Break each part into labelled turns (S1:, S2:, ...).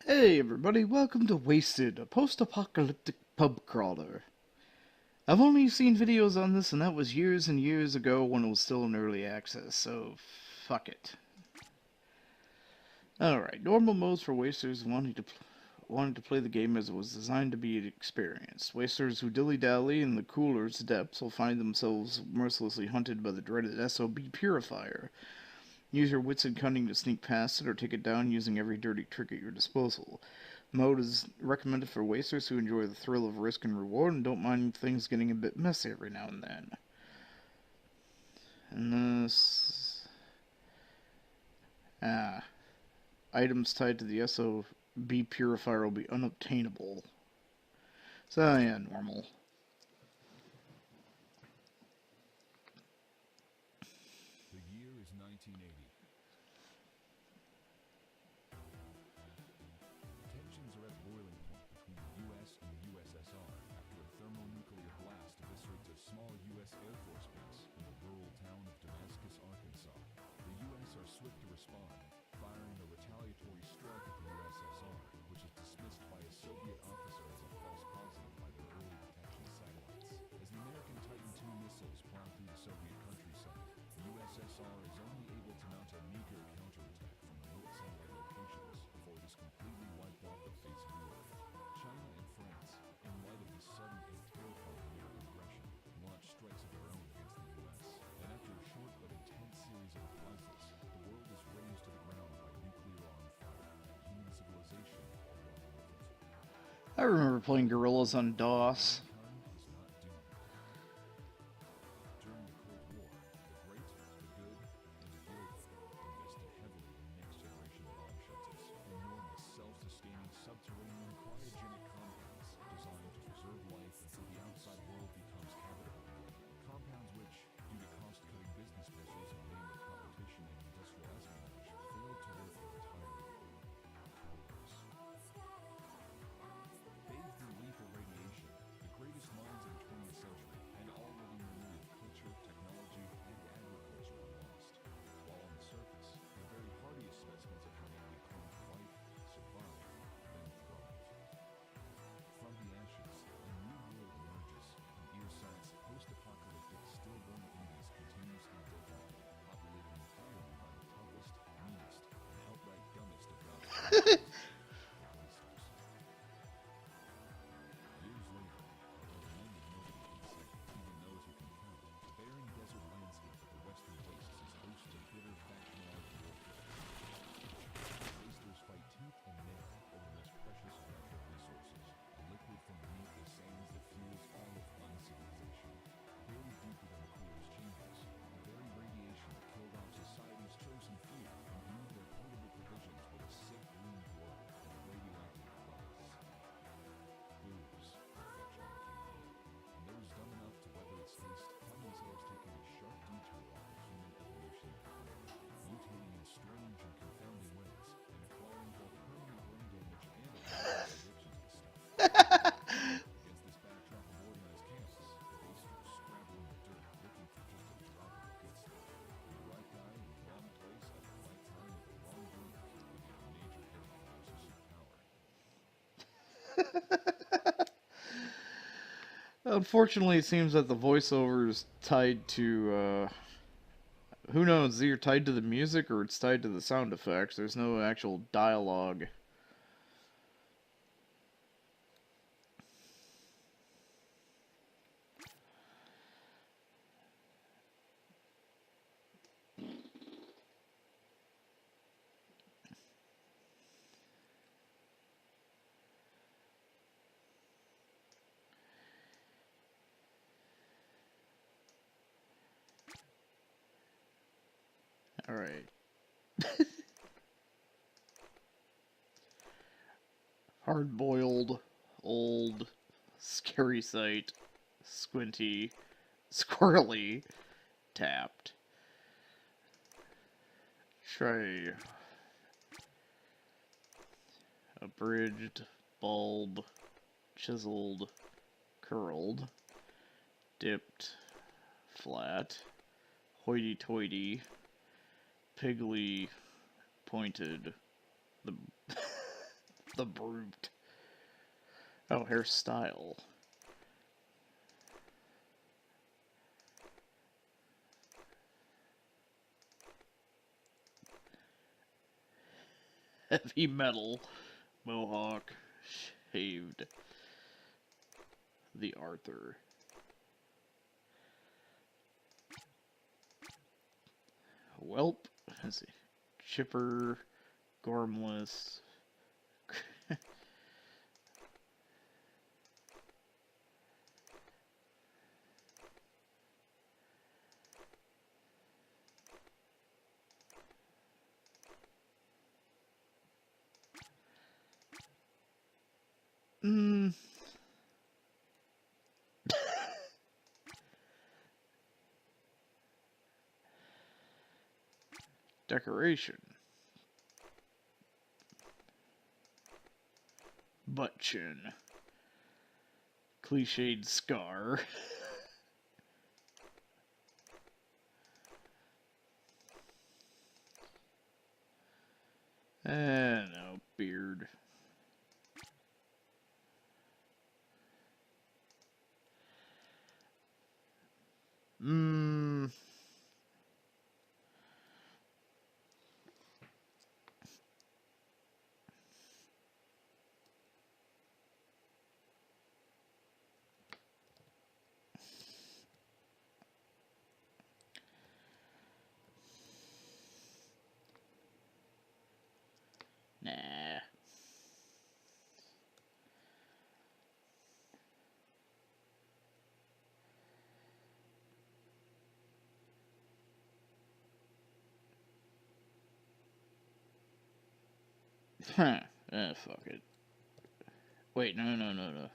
S1: Hey everybody, welcome to Wasted, a post-apocalyptic pub crawler. I've only seen videos on this and that was years and years ago when it was still in early access, so fuck it. Alright, normal modes for wasters wanting to play the game as it was designed to be experienced. Wasters who dilly-dally in the cooler's depths will find themselves mercilessly hunted by the dreaded SOB purifier. Use your wits and cunning to sneak past it or take it down using every dirty trick at your disposal. Mode is recommended for wasters who enjoy the thrill of risk and reward and don't mind things getting a bit messy every now and then. And this... items tied to the SOB purifier will be unobtainable. So, yeah, normal.
S2: The year is 1980. Tensions are at boiling point between the U.S. and the USSR after a thermonuclear blast eviscerates a small U.S. Air Force base in the rural town of Damascus, Arkansas. The U.S. are swift to respond, firing a retaliatory strike at the USSR, which is dismissed by a Soviet officer as a false positive by their early detection satellites. As the American Titan II missiles plow through the Soviet countryside, the USSR is only able to mount a meager counterattack from remote satellite locations before it is completely wiped off the face of the earth. China and France, in light of the sudden and terrifying American aggression, launched strikes of their own against the U.S. And after a short but intense series of reprisals, the world is razed to the ground by nuclear-armed fire, and human civilization are walking with it.
S1: I remember playing Gorillas on DOS.
S2: Mankind is not doomed. During the Cold War, the great, the good, and the global invested heavily in next-generation bomb shelters, enormous self-sustaining subterranean cryogenic compounds designed to preserve life until the outside world becomes habitable again. Compounds which, due to cost-cutting business measures in the name of competition and industrial espionage, failed to work entirely. Bathed in lethal radiation, the greatest minds of the 20th century and all living renewed culture, technology, and agriculture were lost. While on the surface, the very hardiest specimens of humanity clung to life, survived, then thrived. From the ashes, a new world emerges, and Earscide's post-apocalyptic still-born Indies continues indefinitely, populated entirely by the toughest, meanest, and outright dumbest of God's creatures. Years later, although the end is nobody in sight, even those who can count, the barren desert landscape of the western wastes is host to bitter factionalized warfare. Wasters fight tooth and nail over the most precious of natural resources, a liquid from beneath the sands that fuels all of uncivilization. Buried deeper than the cooler's chambers, the very radiation that killed off society's chosen few imbued their portable provisions with a sick green glow and a radioactive buzz. Booze, affectionately named, and those dumb enough to weather its taste find themselves taking a sharp detour off the human evolution path, mutating in strange and confounding ways, and acquiring both permanent brain damage and a dangerous addiction to the stuff. Against this backdrop of organized chaos, wasters scrabble in the dirt looking for just a drop of the good stuff. The right guy in the wrong place at the right time with the wrong drink will be a major hit for those who seek power.
S1: Unfortunately, it seems that the voiceover is tied to, who knows, it's either tied to the music or it's tied to the sound effects. There's no actual dialogue. Alright. Hard-boiled, old, scary sight, squinty, squirrely, tapped. Tray. Abridged, bulb, chiseled, curled, dipped, flat, hoity-toity, piggly, pointed, the The brute. Oh, hairstyle. Heavy metal. Mohawk. Shaved. The Arthur. Welp. Let's see. Chipper. Gormless. Hmm. Decoration. Butt chin. Cliched scar. No, beard. Mmm. Nah. Huh. Fuck it. Wait, no.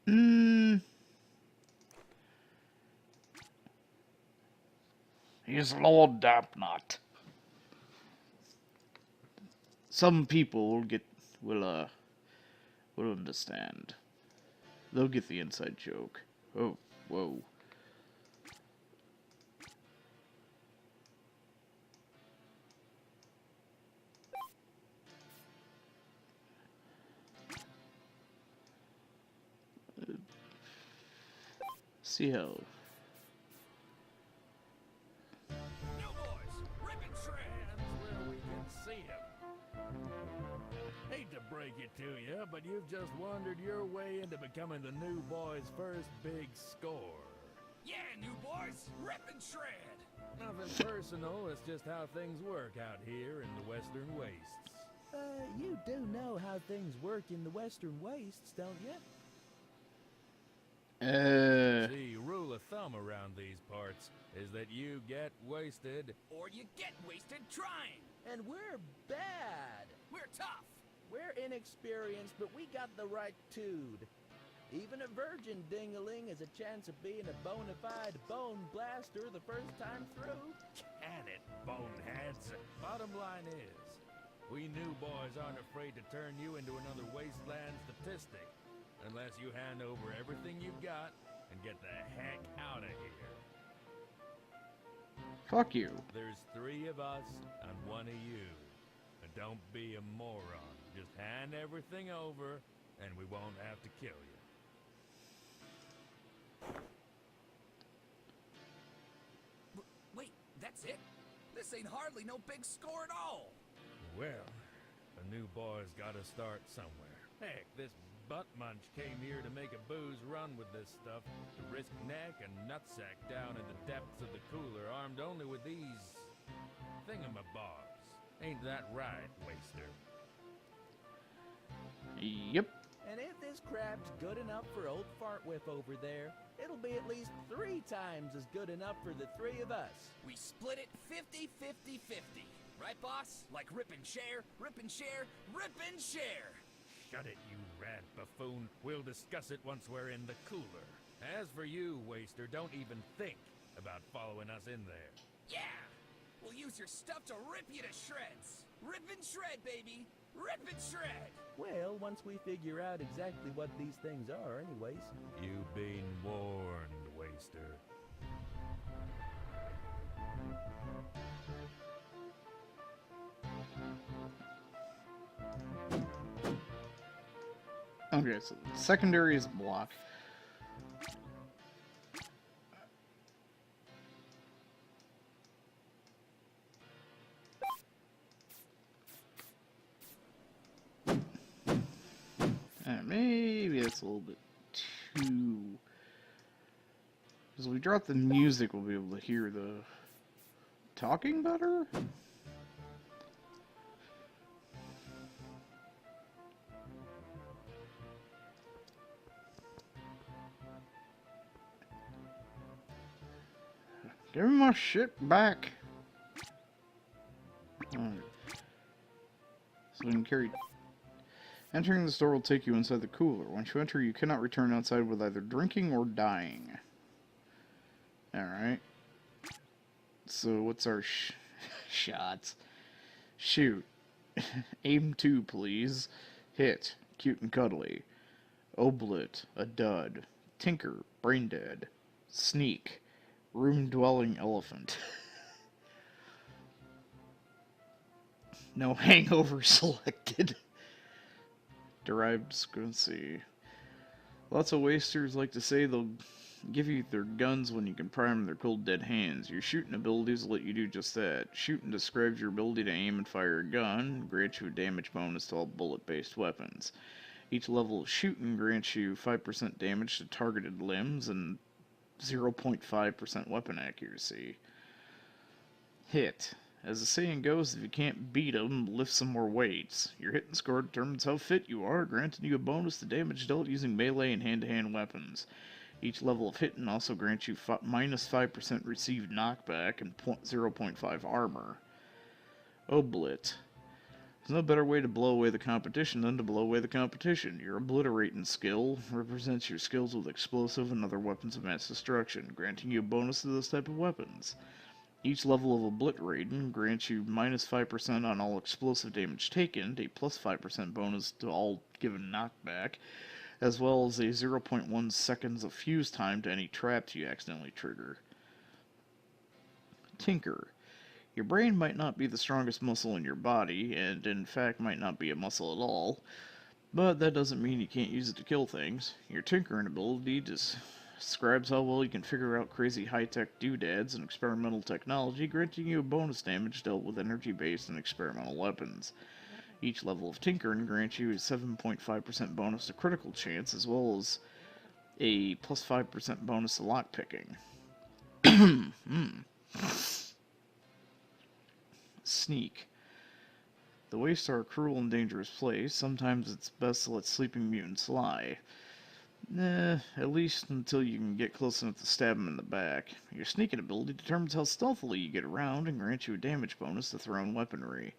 S1: Mmm. He's Lord Dapnot. Some people will understand. They'll get the inside joke. Oh, whoa. See how.
S2: New boys, ripping shreds where we can see 'em. Hate to break it to you, but you've just wandered your way into becoming the new boys' first big score. Yeah, new boys, rip and shred. Nothing personal, it's just how things work out here in the Western Wastes.
S3: You do know how things work in the Western Wastes, don't you?
S2: See, rule of thumb around these parts is that you get wasted, or you get wasted trying.
S3: And we're bad.
S2: We're tough.
S3: We're inexperienced, but we got the right tude. Even a virgin ding-a-ling has a chance of being a bona fide bone blaster the first time through.
S2: Can it, boneheads? Bottom line is, we new boys aren't afraid to turn you into another wasteland statistic, unless you hand over everything you got and get the heck out of here.
S1: Fuck you.
S3: There's 3 of us and 1 of you. And don't be a moron. Just hand everything over, and we won't have to kill you.
S4: Wait, that's it? This ain't hardly no big score at all.
S3: Well, a new boy's gotta start somewhere. Heck, this butt munch came here to make a booze run with this stuff, to risk neck and nutsack down in the depths of the cooler, armed only with these thingamabobs. Ain't that right, Waster?
S1: Yep.
S3: And if this crap's good enough for old Fartwhip over there, it'll be at least 3 times as good enough for the 3 of us.
S4: We split it 50-50-50. Right, boss? Like rip and share, rip and share, rip and share.
S3: Shut it, you rad buffoon. We'll discuss it once we're in the cooler. As for you, Waster, don't even think about following us in there.
S4: Yeah! We'll use your stuff to rip you to shreds. Rip and shred, baby. Rip and shred.
S3: Well, once we figure out exactly what these things are anyways. You've been warned, Waster.
S1: Okay, so the secondary is block. Maybe that's a little bit too... As we drop the music, we'll be able to hear the talking better? Give me my shit back. Alright. So we can carry... Entering the store will take you inside the cooler. Once you enter, you cannot return outside with either drinking or dying. Alright. So what's our shots? Shoot. Aim 2, please. Hit. Cute and cuddly. Oblit. A dud. Tinker. Brain dead. Sneak. Room-dwelling elephant. No hangover selected. Derived, let's see. Lots of wasters like to say they'll give you their guns when you can prime their cold dead hands. Your shooting abilities will let you do just that. Shooting describes your ability to aim and fire a gun, grants you a damage bonus to all bullet-based weapons. Each level of shooting grants you 5% damage to targeted limbs and 0.5% weapon accuracy. Hit. As the saying goes, if you can't beat 'em, lift some more weights. Your hit and score determines how fit you are, granting you a bonus to damage dealt using melee and hand-to-hand weapons. Each level of hitting also grants you minus 5% received knockback and 0.5 armor. Oblit. There's no better way to blow away the competition than to blow away the competition. Your obliterating skill represents your skills with explosive and other weapons of mass destruction, granting you a bonus to those type of weapons. Each level of obliterating grants you minus 5% on all explosive damage taken, a plus 5% bonus to all given knockback, as well as a 0.1 seconds of fuse time to any traps you accidentally trigger. Tinker. Your brain might not be the strongest muscle in your body, and in fact might not be a muscle at all, but that doesn't mean you can't use it to kill things. Your tinkering ability describes how well you can figure out crazy high-tech doodads and experimental technology, granting you a bonus damage dealt with energy-based and experimental weapons. Each level of tinkering grants you a 7.5% bonus to critical chance, as well as a plus 5% bonus to lockpicking. Sneak. The wastes are a cruel and dangerous place. Sometimes it's best to let sleeping mutants lie. At least until you can get close enough to stab them in the back. Your sneaking ability determines how stealthily you get around and grants you a damage bonus to thrown weaponry.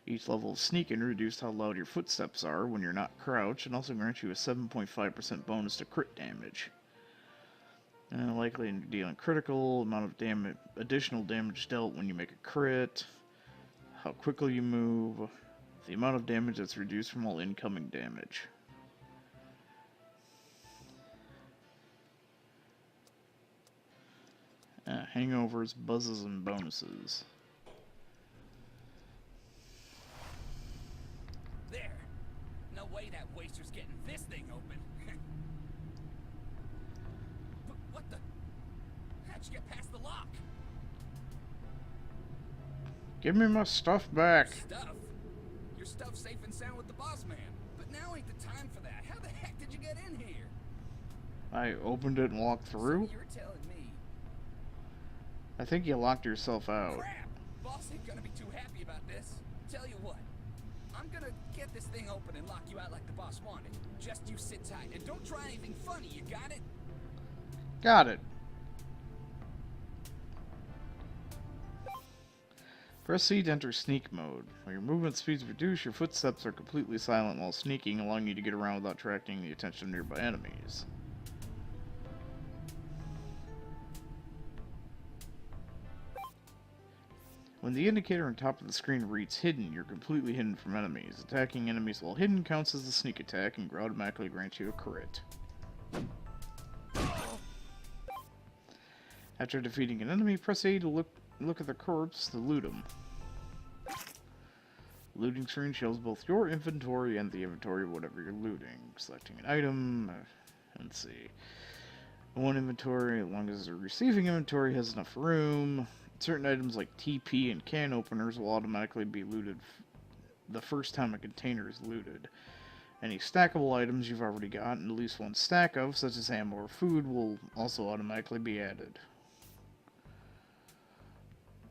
S1: Each level of sneaking reduces how loud your footsteps are when you're not crouched, and also grants you a 7.5% bonus to crit damage. Likely to deal critical, amount of additional damage dealt when you make a crit, how quickly you move, the amount of damage that's reduced from all incoming damage. Hangovers, buzzes, and bonuses.
S4: There. No way that waster's getting this thing open. What the? How'd you get past the lock?
S1: Give me my stuff back.
S4: Stuff? Your stuff's safe and sound with the boss man. But now ain't the time for that. How the heck did you get in here?
S1: I opened it and walked through.
S4: So you're telling me.
S1: I think you locked yourself out.
S4: Crap! Boss ain't gonna be too happy about this. Tell you what. I'm gonna get this thing open and lock you out like the boss wanted. Just you sit tight and don't try anything funny, you got it?
S1: Got it. Press C to enter sneak mode. When your movement speeds reduce, your footsteps are completely silent while sneaking, allowing you to get around without attracting the attention of nearby enemies. When the indicator on top of the screen reads hidden, you're completely hidden from enemies. Attacking enemies while hidden counts as a sneak attack and automatically grants you a crit. After defeating an enemy, press A to look at the corpse to loot them. The looting screen shows both your inventory and the inventory of whatever you're looting. Selecting an item, let's see. One inventory, as long as the receiving inventory has enough room. Certain items like TP and can openers will automatically be looted the first time a container is looted. Any stackable items you've already gotten at least one stack of, such as ammo or food, will also automatically be added.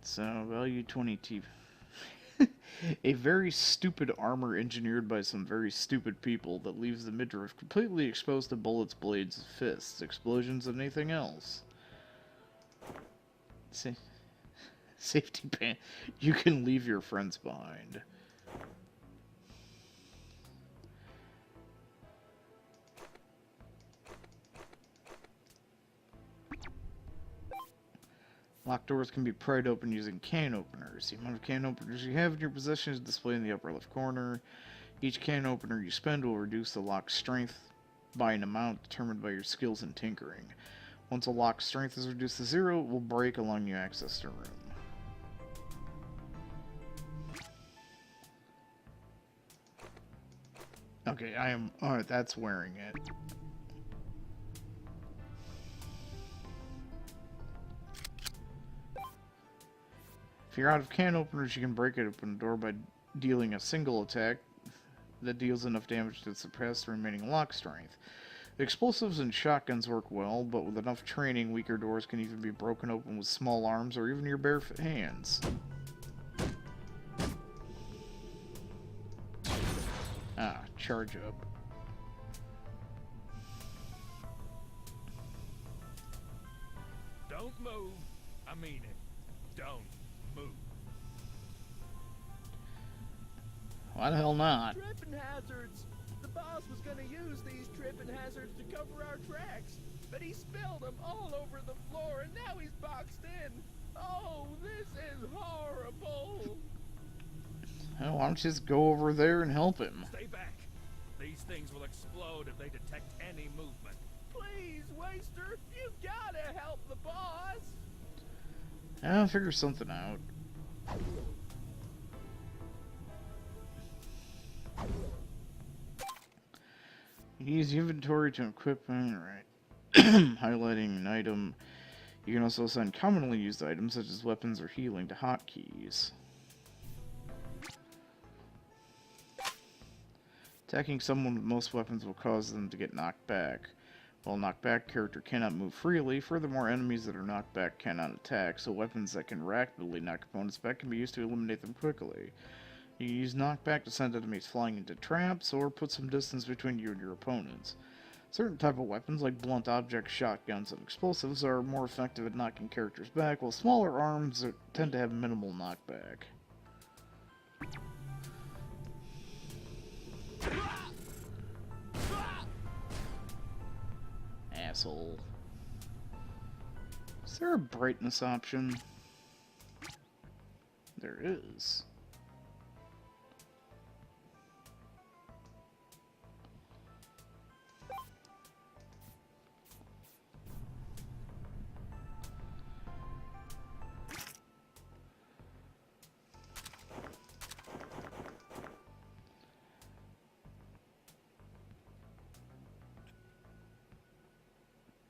S1: So, value 20 TP. A very stupid armor engineered by some very stupid people that leaves the midriff completely exposed to bullets, blades, fists, explosions, and anything else. Safety pan. You can leave your friends behind. Locked doors can be pried open using can openers. The amount of can openers you have in your possession is displayed in the upper left corner. Each can opener you spend will reduce the lock's strength by an amount determined by your skills in tinkering. Once a lock's strength is reduced to 0, it will break, allowing you access to a room. Okay, I am... Alright, that's wearing it. If you're out of can openers, you can break it open the door by dealing a single attack that deals enough damage to suppress the remaining lock strength. Explosives and shotguns work well, but with enough training, weaker doors can even be broken open with small arms or even your bare hands. Ah, charge up.
S3: Don't move. I mean it. Don't move.
S1: Why the hell not?
S5: Tripping hazards! The boss was gonna use these tripping hazards to cover our tracks, but he spilled them all over the floor and now he's boxed in. Oh, this is horrible!
S1: Well, why don't you just go over there and help him?
S3: Stay back. These things will explode if they detect any movement.
S5: Please, Waster, you gotta help the boss!
S1: I'll figure something out. Use inventory to equip. Alright. Highlighting an item. You can also assign commonly used items such as weapons or healing to hotkeys. Attacking someone with most weapons will cause them to get knocked back. While knocked back, character cannot move freely. Furthermore, enemies that are knocked back cannot attack, so weapons that can rapidly knock opponents back can be used to eliminate them quickly. You can use knockback to send enemies flying into traps, or put some distance between you and your opponents. Certain type of weapons, like blunt objects, shotguns, and explosives, are more effective at knocking characters back, while smaller arms tend to have minimal knockback. Asshole. Is there a brightness option? There is.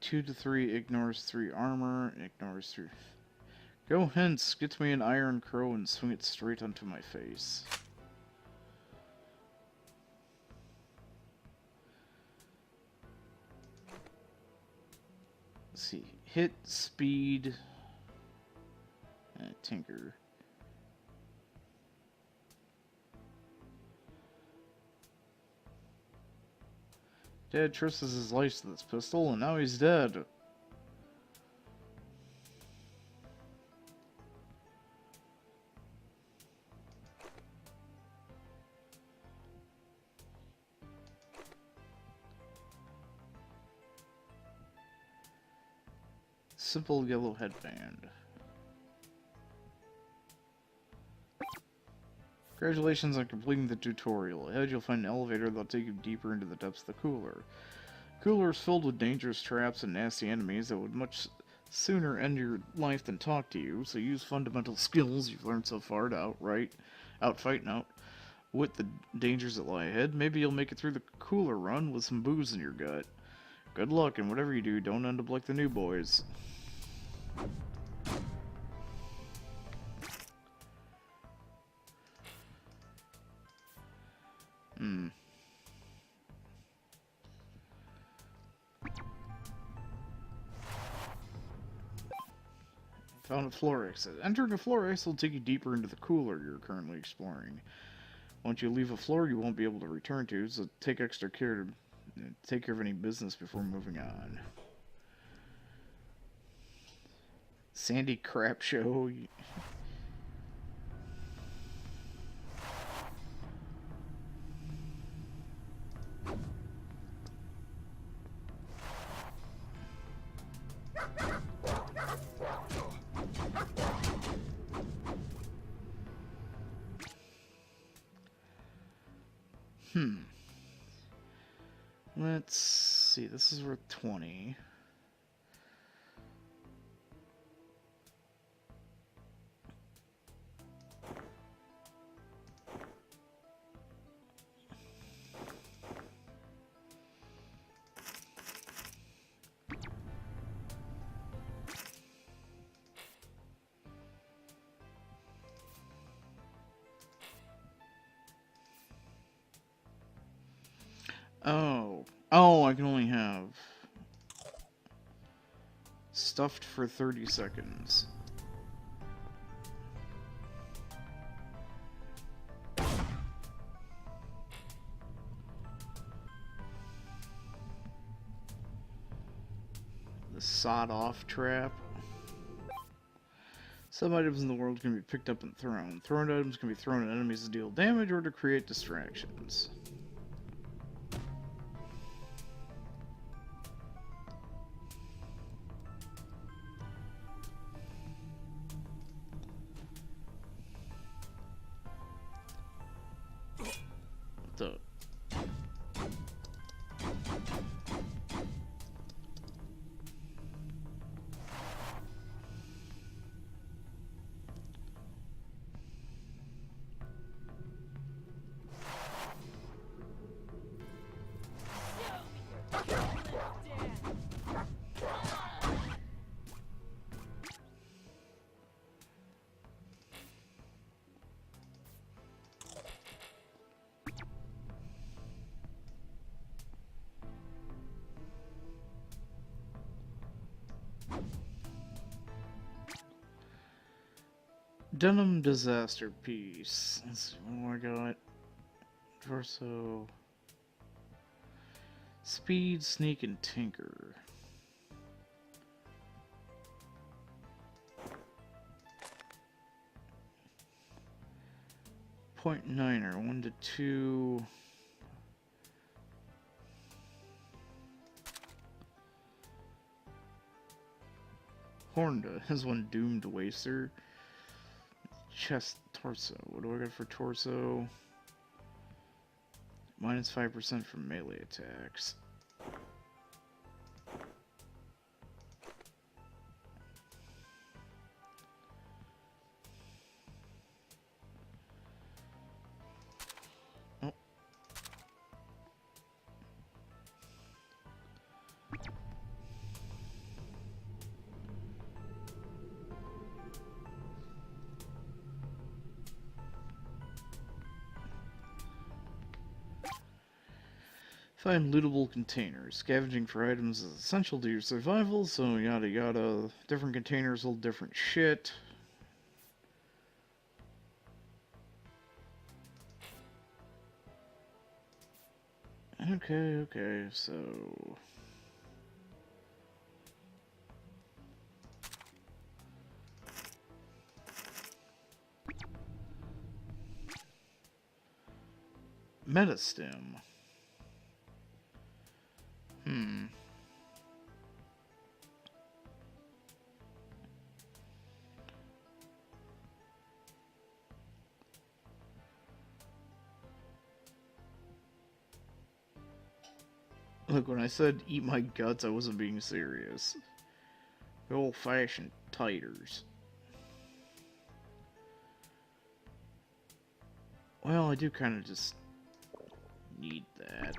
S1: 2 to 3, ignores 3 armor, ignores 3. Go hence, get me an iron crow and swing it straight onto my face. Let's see. Hit, speed, tinker. Dad trusts his life to this pistol, and now he's dead. Simple yellow headband. Congratulations on completing the tutorial. Ahead you'll find an elevator that'll take you deeper into the depths of the cooler. Cooler is filled with dangerous traps and nasty enemies that would much sooner end your life than talk to you, so use fundamental skills you've learned so far to outfight and outwit the dangers that lie ahead. Maybe you'll make it through the cooler run with some booze in your gut. Good luck, and whatever you do, don't end up like the new boys. Found a floor exit. Entering a floor exit will take you deeper into the cooler you're currently exploring. Once you leave a floor you won't be able to return to, so take extra care to take care of any business before moving on. Sandy crap show. Let's see, this is worth 20. Oh, I can only have stuffed for 30 seconds. The sawed-off trap. Some items in the world can be picked up and thrown. Thrown items can be thrown at enemies to deal damage or to create distractions. Denim disaster piece. Let's see, what do I got? Torso. Speed, sneak, and tinker. .9er, 1 to 2. Hornda has one doomed waster. Chest, torso. What do I got for torso? Minus 5% from melee attacks. Oh. Find lootable containers. Scavenging for items is essential to your survival, so yada yada. Different containers hold different shit. Okay, so... Metastem. Look, when I said eat my guts, I wasn't being serious. The old-fashioned titers. Well, I do kind of just need that.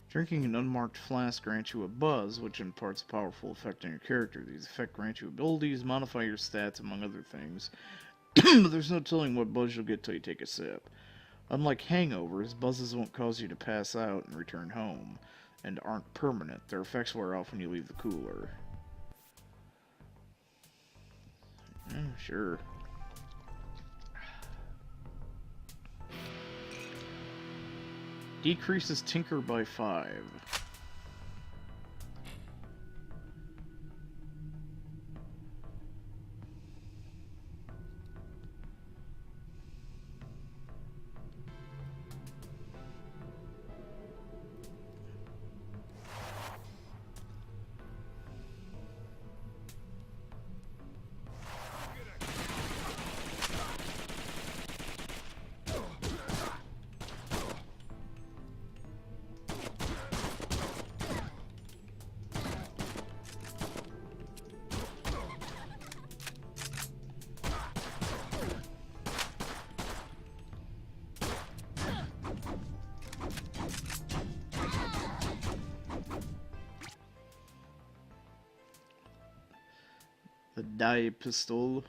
S1: Drinking an unmarked flask grants you a buzz, which imparts a powerful effect on your character. These effects grant you abilities, modify your stats, among other things. But there's no telling what buzz you'll get till you take a sip. Unlike hangovers, buzzes won't cause you to pass out and return home, and aren't permanent. Their effects wear off when you leave the cooler. Sure. Decreases Tinker by 5. The die pistol.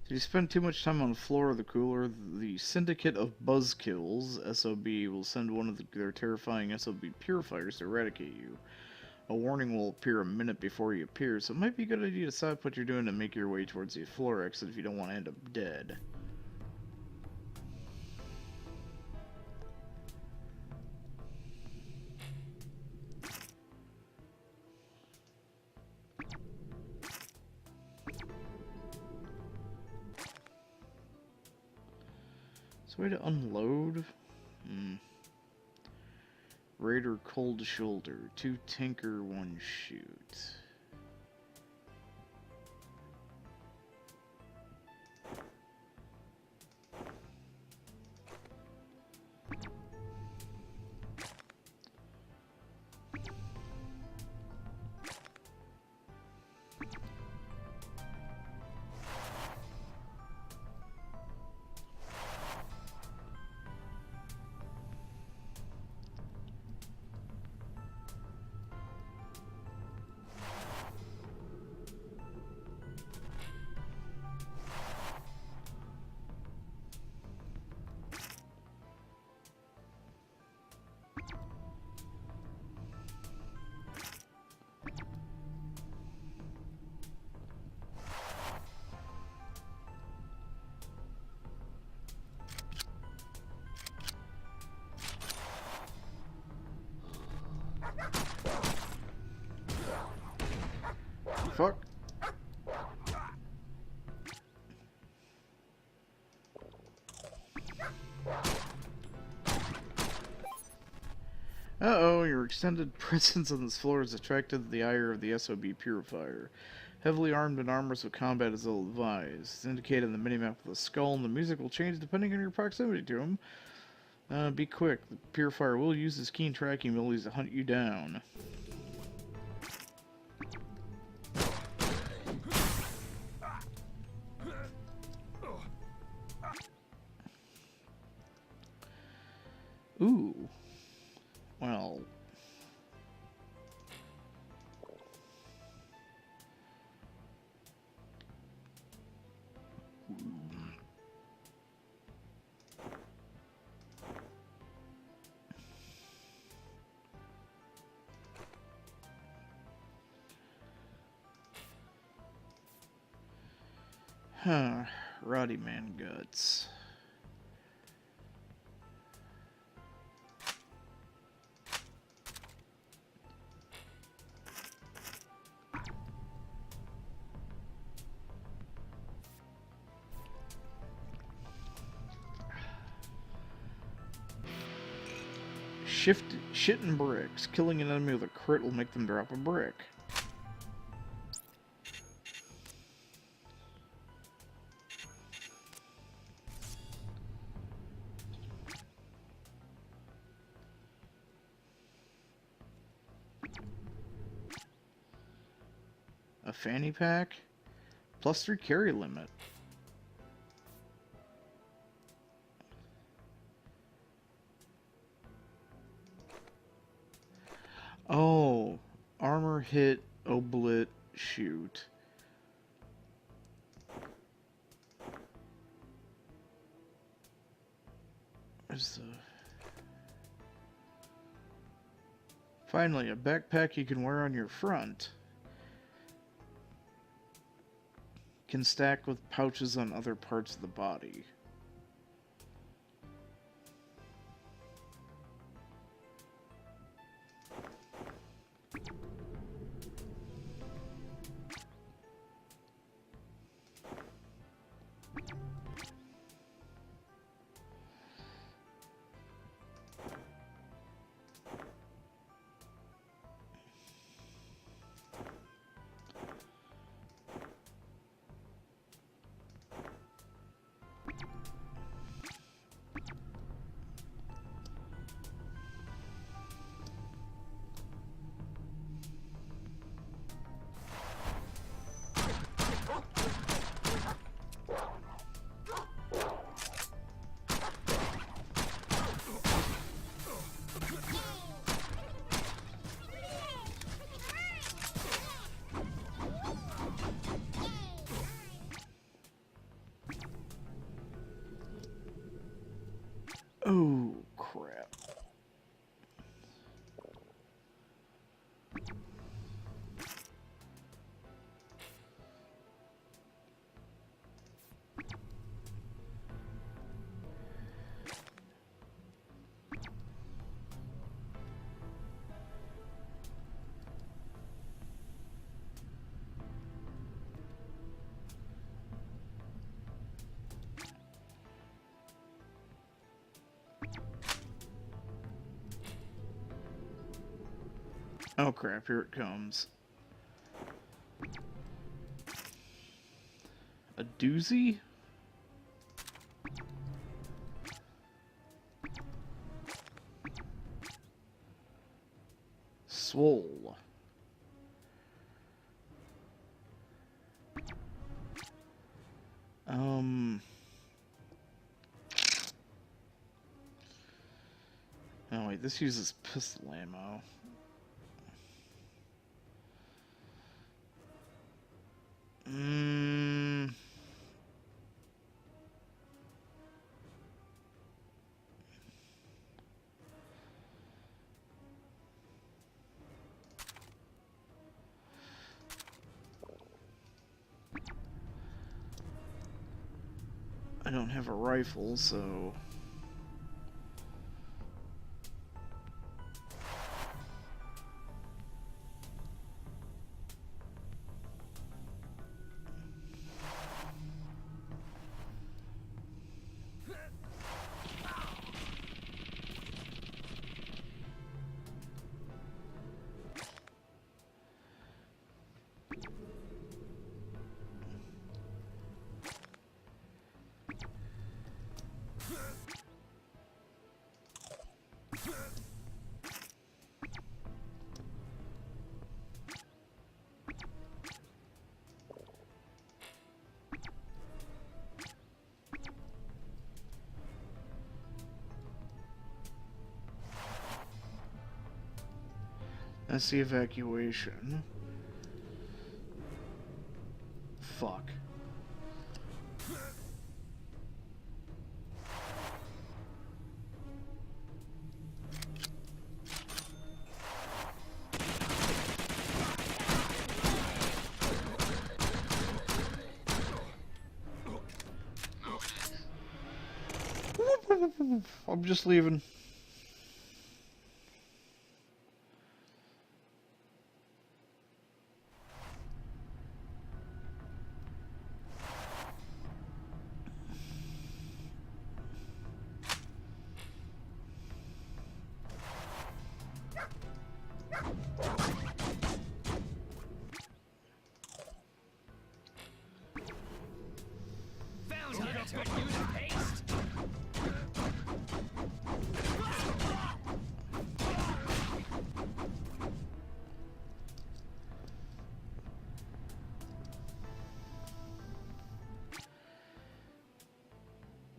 S1: If you spend too much time on the floor of the cooler, the Syndicate of Buzzkills, SOB, will send one of their terrifying SOB purifiers to eradicate you. A warning will appear a minute before you appear, so it might be a good idea to stop what you're doing and make your way towards the floor exit if you don't want to end up dead. So way to unload? Raider Cold Shoulder. 2 Tinker, 1 Shoot. fuck? Uh-oh, your extended presence on this floor has attracted the ire of the SOB Purifier. Heavily armed and armor, so combat is ill-advised. It's indicated on the minimap with a skull, and the music will change depending on your proximity to him. Be quick. The Purifier will use his keen tracking abilities to hunt you down. Ooh. Well. Huh. Roddy Man Guts. Shitting bricks. Killing an enemy with a crit will make them drop a brick. A fanny pack? +3 carry limit. Oh, armor hit, oblit, shoot. Where's the... Finally, a backpack you can wear on your front. Can stack with pouches on other parts of the body. Oh, crap. Oh crap, here it comes. A doozy? Swole. Oh wait, this uses pistol ammo. I don't have a rifle, so... That's the evacuation. Fuck. I'm just leaving.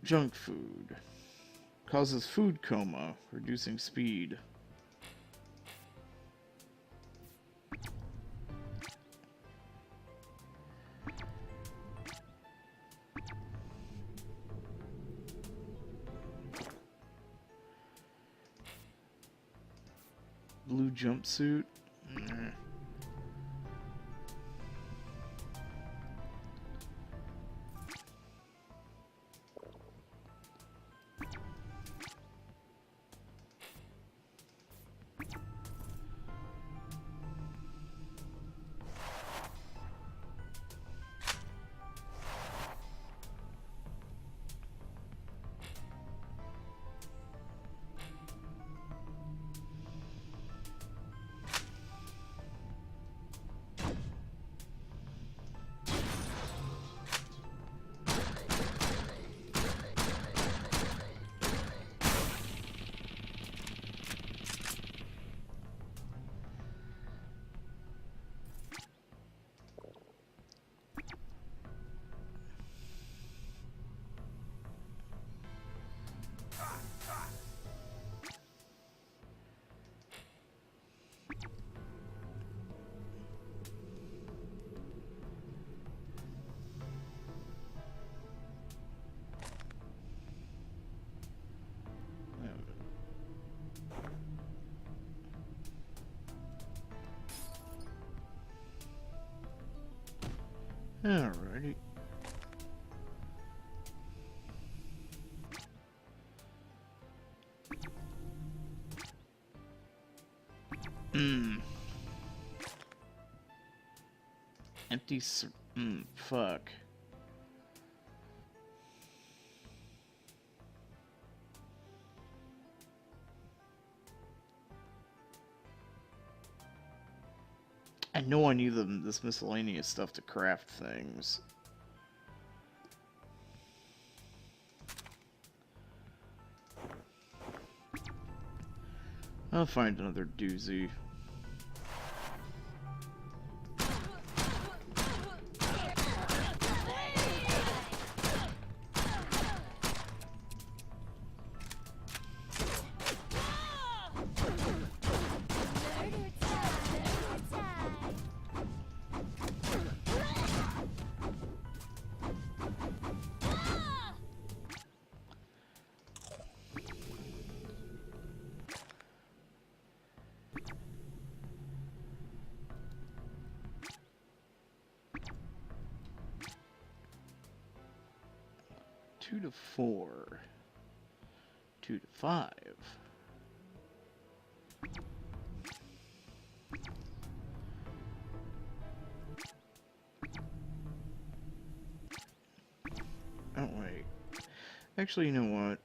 S1: Junk food. Causes food coma, reducing speed. Blue jumpsuit. Nah. Alrighty. Empty fuck. I know I need this miscellaneous stuff to craft things. I'll find another doozy. Two to 4. 2 to 5. Oh, wait. Actually, you know what?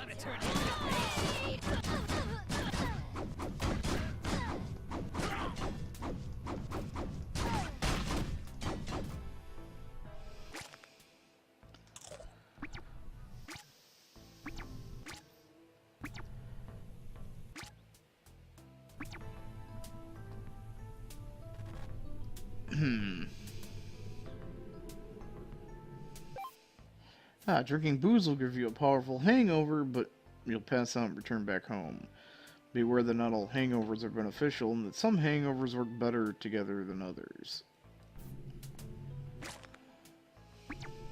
S4: Time to turn into
S1: Drinking booze will give you a powerful hangover, but you'll pass out and return back home. Beware that not all hangovers are beneficial, and that some hangovers work better together than others.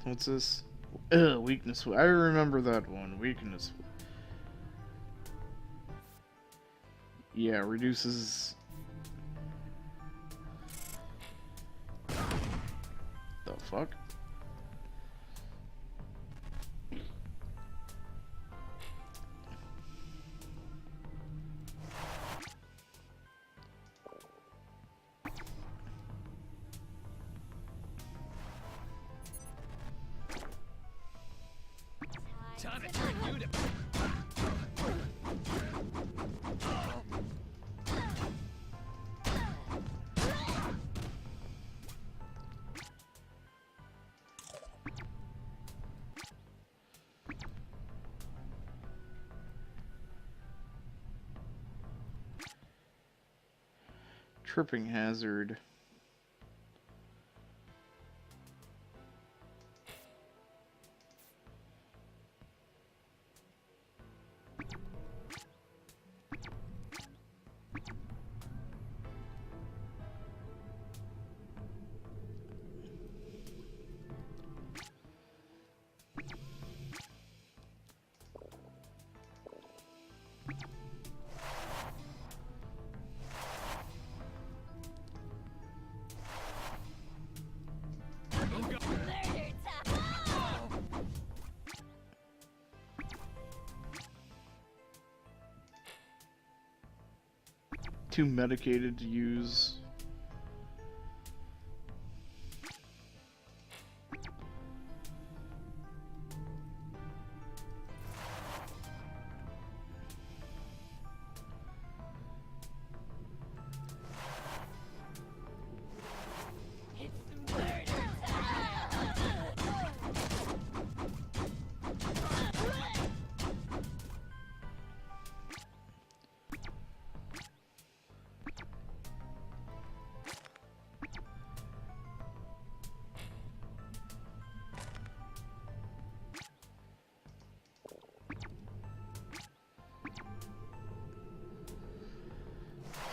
S1: What's this? Weakness. I remember that one. Weakness. Yeah, reduces... The fuck?
S4: time to turn you to.
S1: Tripping hazard. Too medicated to use.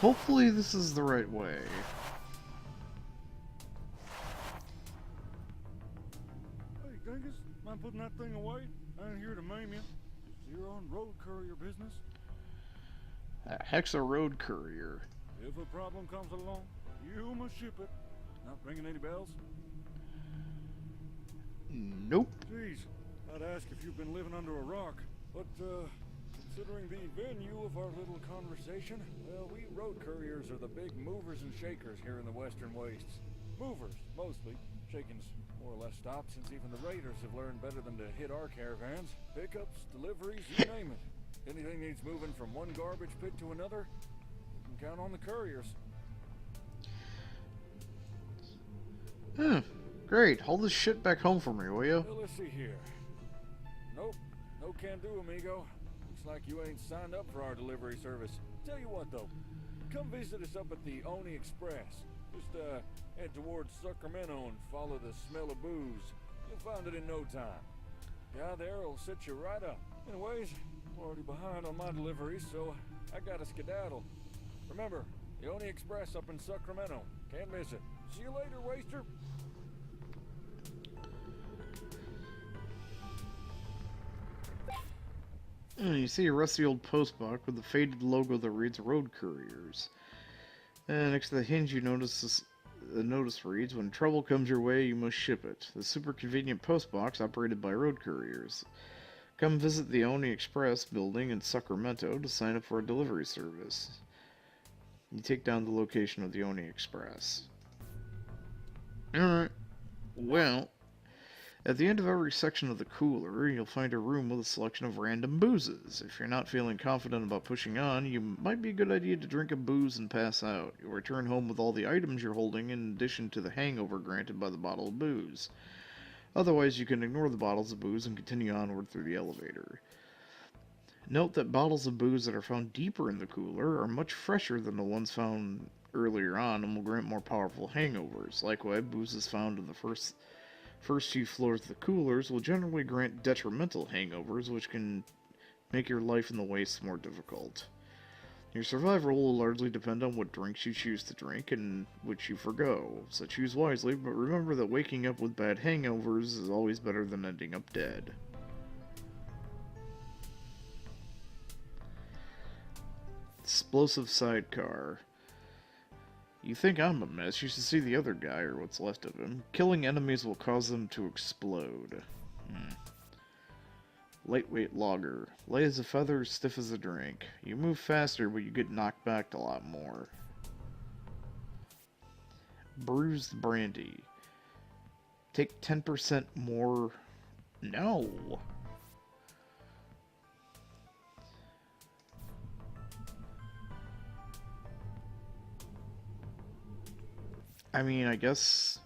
S1: Hopefully this is the right way.
S2: Hey, Genghis, mind putting that thing away? I ain't here to maim you. Just your own road courier business.
S1: A Hexa Road Courier.
S2: If a problem comes along, you must ship it. Not ringing any bells?
S1: Nope.
S2: Jeez, I'd ask if you've been living under a rock, but, considering the venue of our little conversation, well, we road couriers are the big movers and shakers here in the Western Wastes. Movers, mostly. Shaking's more or less stopped since even the raiders have learned better than to hit our caravans. Pickups, deliveries, you name it. Anything needs moving from one garbage pit to another, you can count on the couriers.
S1: Great. Haul this shit back home for me, will you?
S2: Well, let's see here. Nope, no can do, amigo. Looks like you ain't signed up for our delivery service. Tell you what, though. Come visit us up at the Oni Express. Just, head towards Sacramento and follow the smell of booze. You'll find it in no time. Guy there will set you right up. Anyways, I'm already behind on my deliveries, so I gotta skedaddle. Remember, the Oni Express up in Sacramento. Can't miss it. See you later, Waster.
S1: You see a rusty old postbox with a faded logo that reads Road Couriers. Next to the hinge you notice the notice reads, when trouble comes your way, you must ship it. The super convenient postbox operated by Road Couriers. Come visit the Oni Express building in Sacramento to sign up for a delivery service. You take down the location of the Oni Express. Alright. Well, At the end of every section of the cooler, you'll find a room with a selection of random boozes. If you're not feeling confident about pushing on, you might be a good idea to drink a booze and pass out. You'll return home with all the items you're holding in addition to the hangover granted by the bottle of booze. Otherwise, you can ignore the bottles of booze and continue onward through the elevator. Note that bottles of booze that are found deeper in the cooler are much fresher than the ones found earlier on and will grant more powerful hangovers. Likewise, boozes found in the first few floors of the coolers will generally grant detrimental hangovers, which can make your life in the wastes more difficult. Your survival will largely depend on what drinks you choose to drink and which you forgo, so choose wisely, but remember that waking up with bad hangovers is always better than ending up dead. Explosive sidecar. You think I'm a mess, you should see the other guy, or what's left of him. Killing enemies will cause them to explode. Lightweight logger. Light as a feather, stiff as a drink. You move faster, but you get knocked back a lot more. Bruised brandy. Take 10% more... No! I mean, I guess...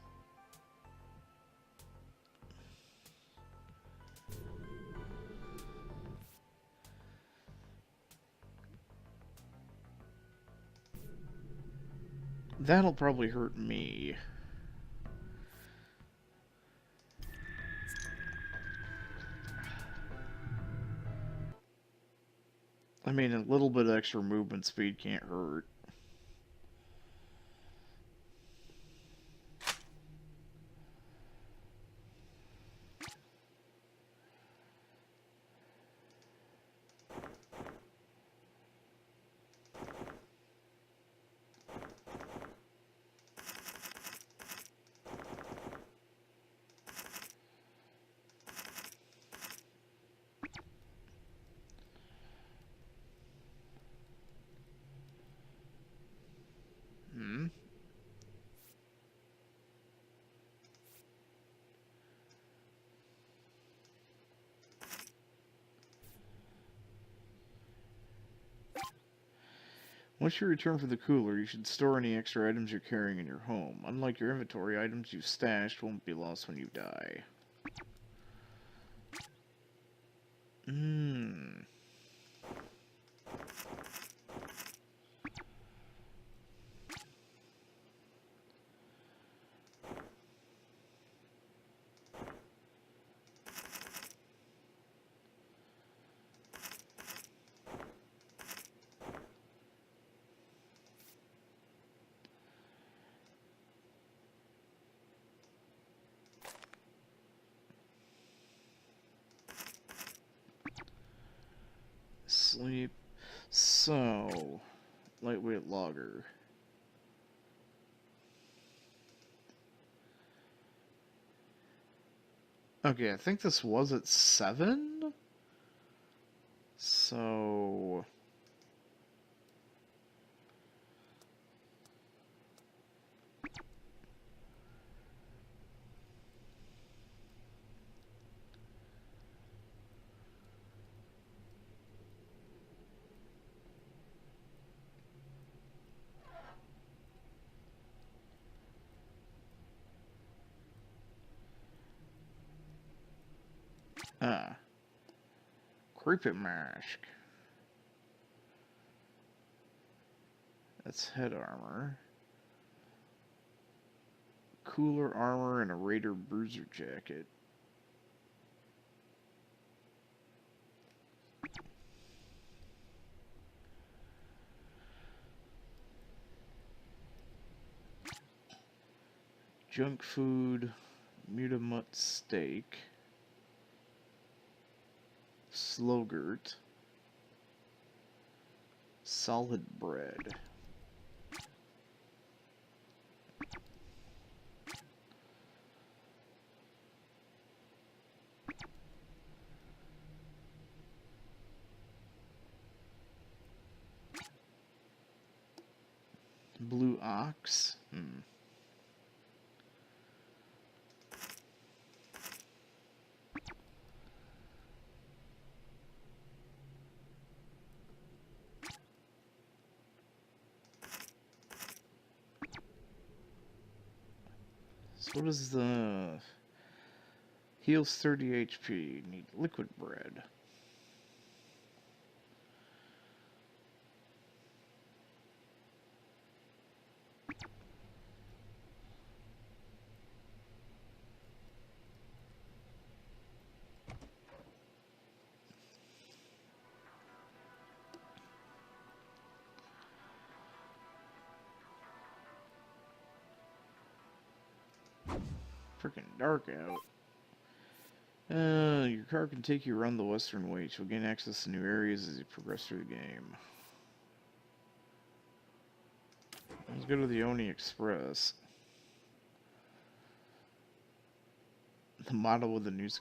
S1: that'll probably hurt me. I mean, a little bit extra movement speed can't hurt. Once you return from the cooler, you should store any extra items you're carrying in your home. Unlike your inventory, items you've stashed won't be lost when you die. Sleep. So, lightweight logger. Okay, I think this was at 7? So... creepy mask. That's head armor. Cooler armor and a Raider bruiser jacket. Junk food, mutamut steak, slogurt, solid bread. Blue ox. What is the... Heals 30 HP. Need liquid bread. Freaking dark out. Your car can take you around the Western Waste. You'll gain access to new areas as you progress through the game. Let's go to the Oni Express. The model with the news.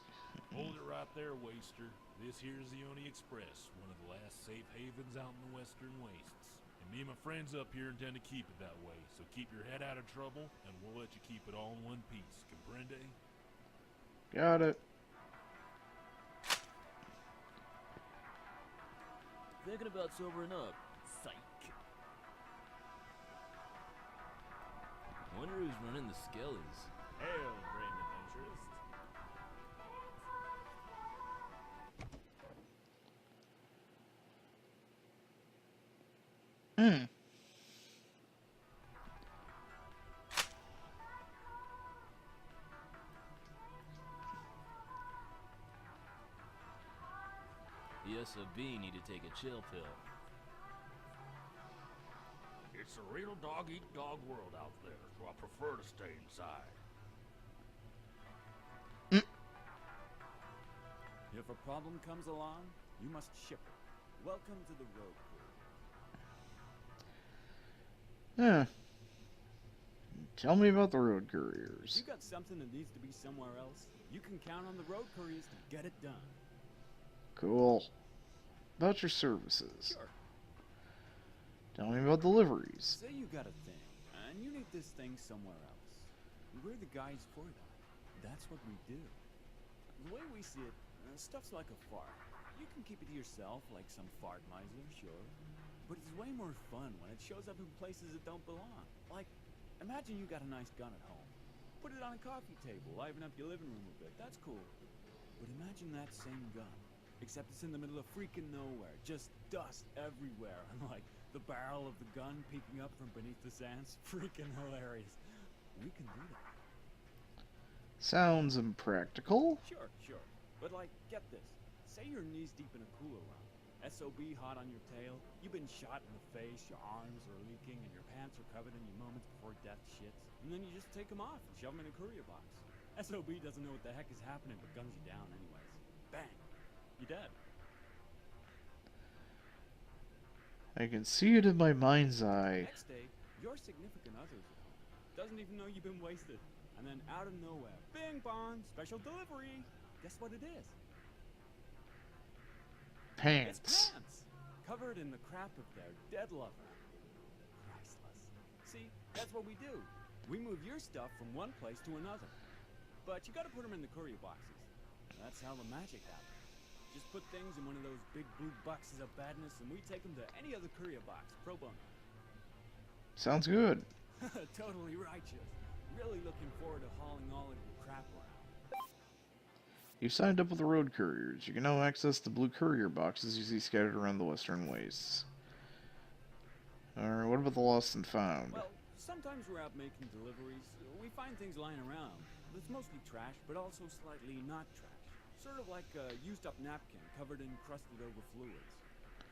S2: Hold it right there, Waster. This here's the Oni Express, one of the last safe havens out in the Western Wastes. And me and my friends up here intend to keep it that way, so keep your head out of trouble, and we'll let you keep it all in one piece. Comprende?
S1: Got it.
S6: Thinking about sobering up. Psych. Wonder who's running the skellies.
S3: Hail, brand adventurist.
S6: The SOB need to take a chill pill.
S3: It's a real dog-eat-dog world out there, so I prefer to stay inside.
S7: If a problem comes along, you must ship it. Welcome to the Rogue Crew.
S1: Yeah. Tell me about the road
S7: If
S1: couriers.
S7: you got something that needs to be somewhere else, you can count on the Rogue Couriers to get it done.
S1: Cool. About your services.
S7: Sure.
S1: Tell me about deliveries.
S7: Say you got a thing, and you need this thing somewhere else. We're the guys for that. That's what we do. The way we see it, stuff's like a fart. You can keep it to yourself, like some fart miser, sure. But it's way more fun when it shows up in places it don't belong. Like, imagine you got a nice gun at home. Put it on a coffee table, liven up your living room a bit. That's cool. But imagine that same gun, except it's in the middle of freaking nowhere. Just dust everywhere, and like the barrel of the gun peeking up from beneath the sands. Freaking hilarious. We can do that.
S1: Sounds impractical.
S7: Sure. But like, get this. Say you're knees deep in a cooler run. SOB hot on your tail. You've been shot in the face, your arms are leaking, and your pants are covered in your moments before death shits. And then you just take them off and shove them in a courier box. SOB doesn't know what the heck is happening, but guns you down anyways. Bang. You're dead.
S1: I can see it in my mind's eye.
S7: Next day, your significant other's at home. Doesn't even know you've been wasted. And then out of nowhere, bing bong, special delivery. Guess what it is? It's
S1: Pants.
S7: pants. Covered in the crap of their dead lover. Priceless. See, that's what we do. We move your stuff from one place to another. But you gotta put them in the courier boxes. That's how the magic happens. Just put things in one of those big blue boxes of badness and we take them to any other courier box, pro bono.
S1: Sounds good.
S7: Totally righteous. Really looking forward to hauling all of your crap around.
S1: You signed up with the road couriers. You can now access the blue courier boxes you see scattered around the Western Wastes. Alright, what about the lost and found?
S7: Well, sometimes we're out making deliveries. We find things lying around. It's mostly trash, but also slightly not trash. Sort of like a used-up napkin covered in crusted over fluids.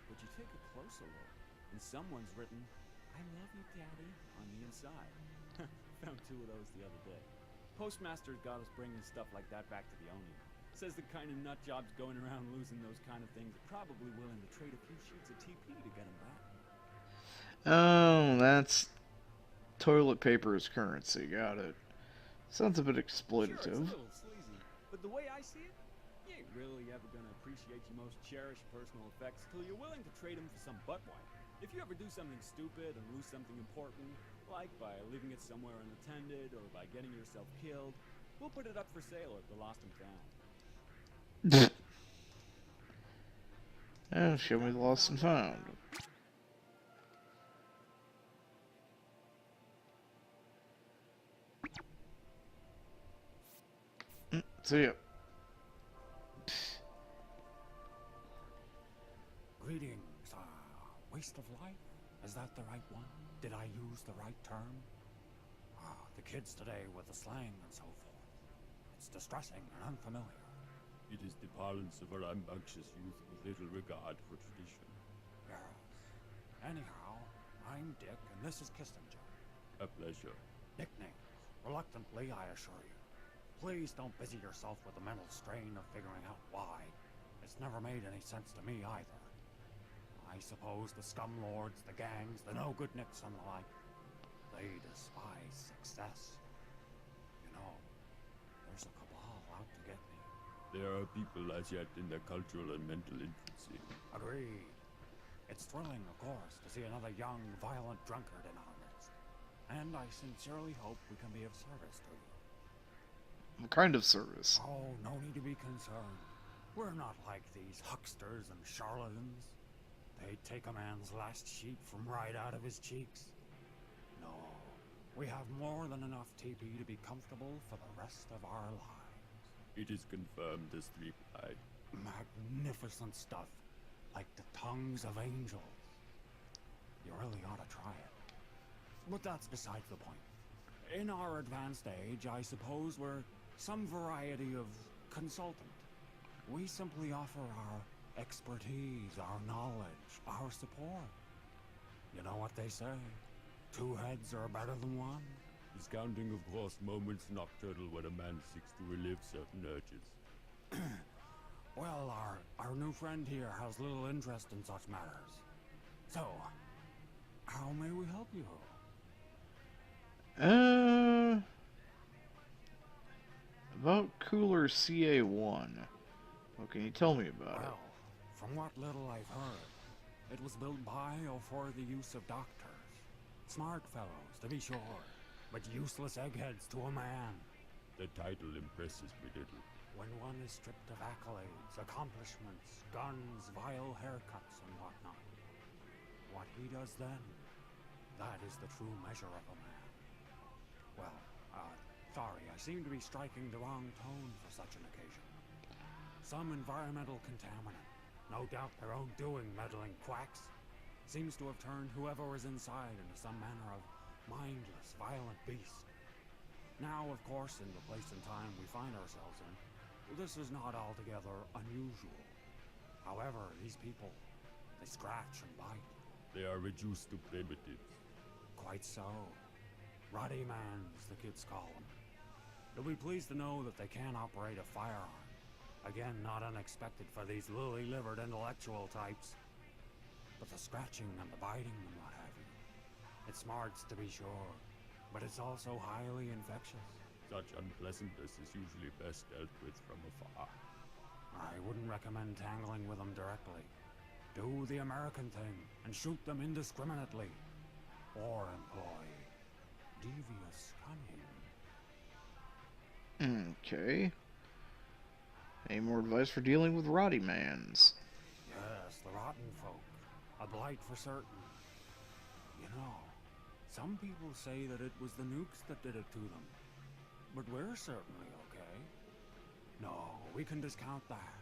S7: But you take a closer look, and someone's written, "I love you, Daddy," on the inside. Found two of those the other day. Postmaster's got us bringing stuff like that back to the Oni. Says the kind of nut jobs going around losing those kind of things are probably willing to trade a few sheets of TP to get them back.
S1: Oh, that's toilet paper as currency. Got it. Sounds a bit
S7: Sure, it's
S1: exploitative.
S7: a little sleazy, but the way I see it, you ain't really ever gonna appreciate your most cherished personal effects till you're willing to trade them for some butt wipe. If you ever do something stupid and lose something important, like by leaving it somewhere unattended or by getting yourself killed, we'll put it up for sale at the Lost and Found.
S1: Oh, show me the lost and found. So yeah.
S8: Greetings, waste of life? Is that the right one? Did I use the right term? The kids today with the slang and so forth. It's distressing and unfamiliar.
S2: It is the parlance of a rambunctious youth with little regard for tradition.
S8: Yes. Anyhow, I'm Dick, and this is Kissinger.
S2: A pleasure.
S8: Nicknames. Reluctantly, I assure you. Please don't busy yourself with the mental strain of figuring out why. It's never made any sense to me either. I suppose the scum lords, the gangs, the no-good nicks and the like, they despise success. You know, there's a cabal out to get me.
S2: There are people as yet in their cultural and mental infancy.
S8: Agreed. It's thrilling, of course, to see another young, violent drunkard in our midst. And I sincerely hope we can be of service to you.
S1: What kind of service?
S8: Oh, no need to be concerned. We're not like these hucksters and charlatans. They'd take a man's last sheet from right out of his cheeks. No, we have more than enough TP to be comfortable for the rest of our lives.
S2: It is confirmed as 3-ply.
S8: Magnificent stuff, like the tongues of angels. You really ought to try it. But that's besides the point. In our advanced age, I suppose we're some variety of consultant. We simply offer our expertise, our knowledge, our support. You know what they say? 2 heads are better than one.
S2: Discounting, of course, moments nocturnal when a man seeks to relive certain urges.
S8: Well, our new friend here has little interest in such matters. So, how may we help you?
S1: About Cooler CA1. What can you tell me about it?
S8: Well, from what little I've heard, it was built by or for the use of doctors. Smart fellows, to be sure, but useless eggheads to a man.
S2: The title impresses me little.
S8: When one is stripped of accolades, accomplishments, guns, vile haircuts, and whatnot. What he does then, that is the true measure of a man. Well, sorry, I seem to be striking the wrong tone for such an occasion. Some environmental contaminant, no doubt their own doing, meddling quacks, seems to have turned whoever was inside into some manner of mindless, violent beast. Now, of course, in the place and time we find ourselves in, this is not altogether unusual. However, these people, they scratch and bite.
S2: They are reduced to primitives.
S8: Quite so. Ruddy mans, the kids call them. You'll be pleased to know that they can operate a firearm. Again, not unexpected for these lily-livered intellectual types. But the scratching and the biting and what have you, it smarts to be sure, but it's also highly infectious.
S2: Such unpleasantness is usually best dealt with from afar.
S8: I wouldn't recommend tangling with them directly. Do the American thing and shoot them indiscriminately. Or employ devious cunning.
S1: Okay. Any more advice for dealing with Roddy Mans?
S8: Yes, the rotten folk. A blight for certain. You know, some people say that it was the nukes that did it to them. But we're certainly okay. No, we can discount that.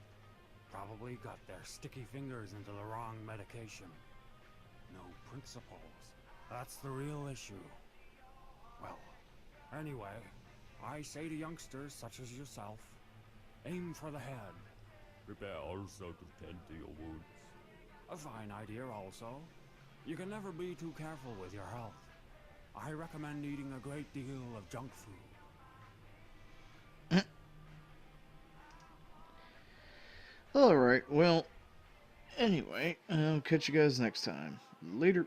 S8: Probably got their sticky fingers into the wrong medication. No principles. That's the real issue. Well, anyway, I say to youngsters such as yourself, aim for the head.
S2: Prepare also to tend to your wounds.
S8: A fine idea also. You can never be too careful with your health. I recommend eating a great deal of junk food.
S1: Alright, well, anyway, I'll catch you guys next time. Later.